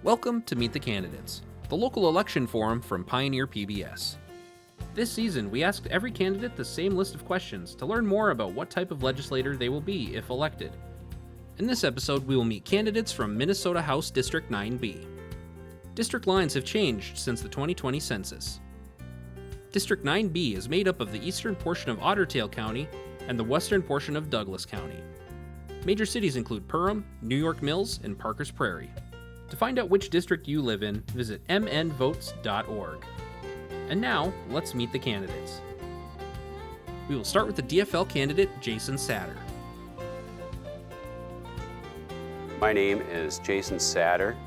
Welcome to Meet the Candidates, the local election forum from Pioneer PBS. This season, we asked every candidate the same list of questions to learn more about what type of legislator they will be if elected. In this episode, we will meet candidates from Minnesota House District 9B. District lines have changed since the 2020 census. District 9B is made up of the eastern portion of Ottertail County and the western portion of Douglas County. Major cities include Perham, New York Mills, and Parkers Prairie. To find out which district you live in, visit mnvotes.org. And now, let's meet the candidates. We will start with the DFL candidate, Jason Satter. My name is Jason Satter,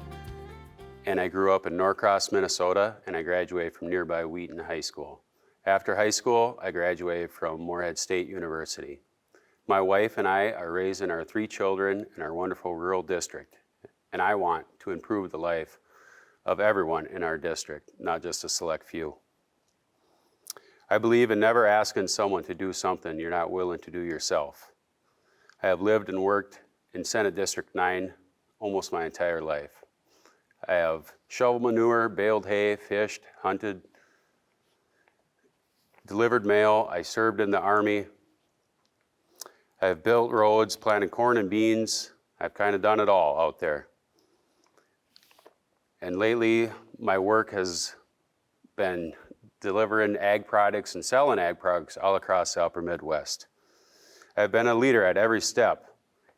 and I grew up in Norcross, Minnesota, and I graduated from nearby Wheaton High School. After high school, I graduated from Moorhead State University. My wife and I are raising our 3 children in our wonderful rural district, and I want to improve the life of everyone in our district, not just a select few. I believe in never asking someone to do something you're not willing to do yourself. I have lived and worked in Senate District 9 almost my entire life. I have shoveled manure, baled hay, fished, hunted, delivered mail. I served in the Army. I have built roads, planted corn and beans. I've kind of done it all out there. And lately, my work has been delivering ag products and selling ag products all across the upper Midwest. I've been a leader at every step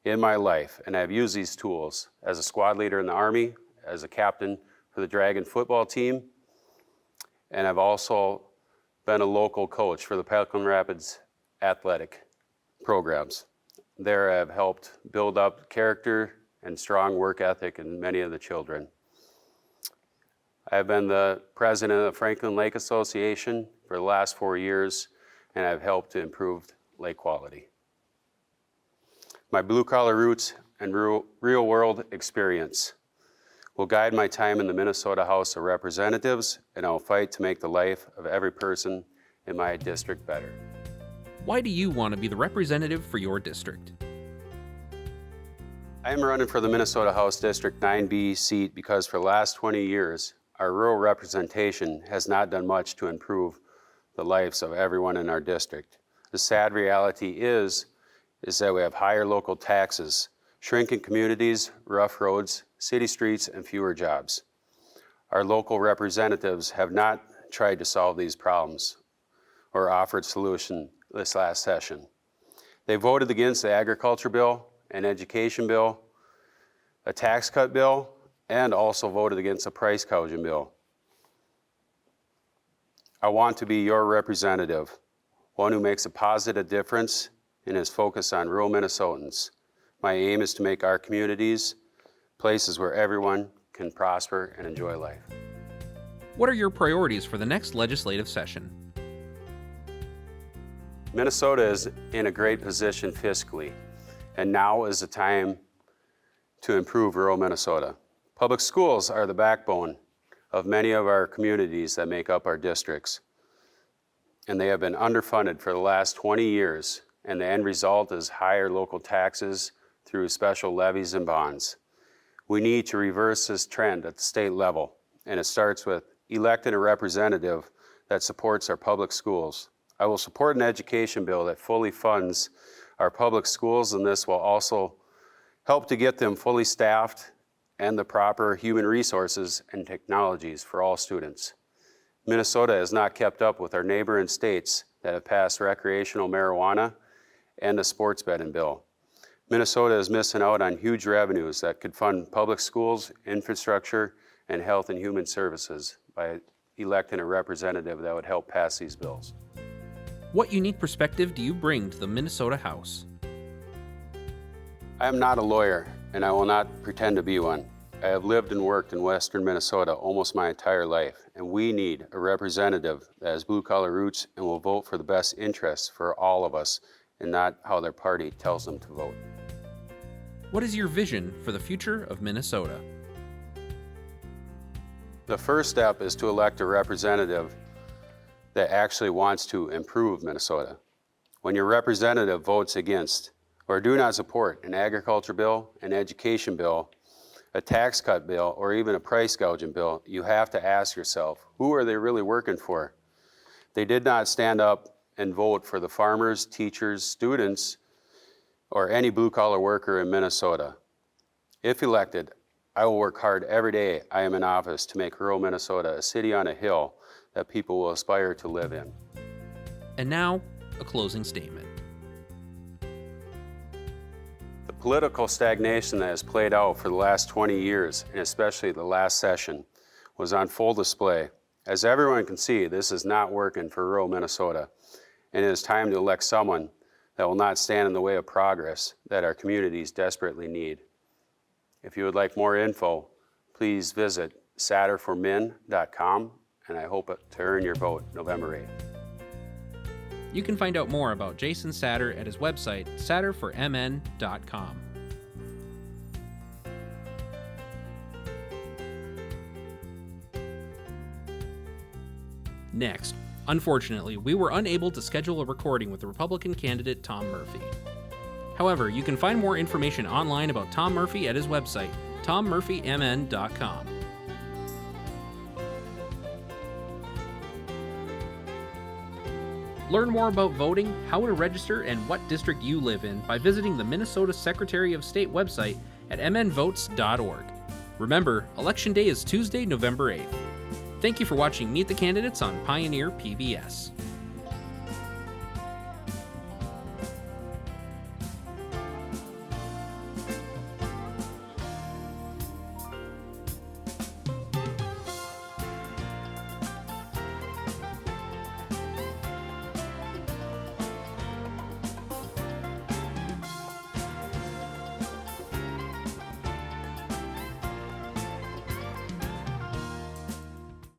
in my life, and I've used these tools as a squad leader in the Army, as a captain for the Dragon football team, and I've also been a local coach for the Pelican Rapids athletic programs. There I've helped build up character and strong work ethic in many of the children. I've been the president of the Franklin Lake Association for the last 4 years, and I've helped to improve lake quality. My blue-collar roots and real-world experience will guide my time in the Minnesota House of Representatives, and I'll fight to make the life of every person in my district better. Why do you want to be the representative for your district? I am running for the Minnesota House District 9B seat because for the last 20 years, our rural representation has not done much to improve the lives of everyone in our district. The sad reality is that we have higher local taxes, shrinking communities, rough roads, city streets, and fewer jobs. Our local representatives have not tried to solve these problems or offered solution this last session. They voted against the agriculture bill, an education bill, a tax cut bill, and also voted against a price gouging bill. I want to be your representative, one who makes a positive difference and is focused on rural Minnesotans. My aim is to make our communities places where everyone can prosper and enjoy life. What are your priorities for the next legislative session? Minnesota is in a great position fiscally, and now is the time to improve rural Minnesota. Public schools are the backbone of many of our communities that make up our districts, and they have been underfunded for the last 20 years, and the end result is higher local taxes through special levies and bonds. We need to reverse this trend at the state level, and it starts with electing a representative that supports our public schools. I will support an education bill that fully funds our public schools, and this will also help to get them fully staffed and the proper human resources and technologies for all students. Minnesota has not kept up with our neighboring states that have passed recreational marijuana and the sports betting bill. Minnesota is missing out on huge revenues that could fund public schools, infrastructure, and health and human services by electing a representative that would help pass these bills. What unique perspective do you bring to the Minnesota House? I am not a lawyer, and I will not pretend to be one. I have lived and worked in western Minnesota almost my entire life, and we need a representative that has blue-collar roots and will vote for the best interests for all of us and not how their party tells them to vote. What is your vision for the future of Minnesota? The first step is to elect a representative that actually wants to improve Minnesota. When your representative votes against or do not support an agriculture bill, an education bill, a tax cut bill, or even a price gouging bill, you have to ask yourself, who are they really working for? They did not stand up and vote for the farmers, teachers, students, or any blue-collar worker in Minnesota. If elected, I will work hard every day I am in office to make rural Minnesota a city on a hill that people will aspire to live in. And now, a closing statement. The political stagnation that has played out for the last 20 years, and especially the last session, was on full display. As everyone can see, this is not working for rural Minnesota, and it is time to elect someone that will not stand in the way of progress that our communities desperately need. If you would like more info, please visit satterformin.com, and I hope to earn your vote November 8th. You can find out more about Jason Satter at his website, satterformn.com. Next, unfortunately, we were unable to schedule a recording with the Republican candidate Tom Murphy. However, you can find more information online about Tom Murphy at his website, tommurphymn.com. Learn more about voting, how to register, and what district you live in by visiting the Minnesota Secretary of State website at mnvotes.org. Remember, Election Day is Tuesday, November 8th. Thank you for watching Meet the Candidates on Pioneer PBS.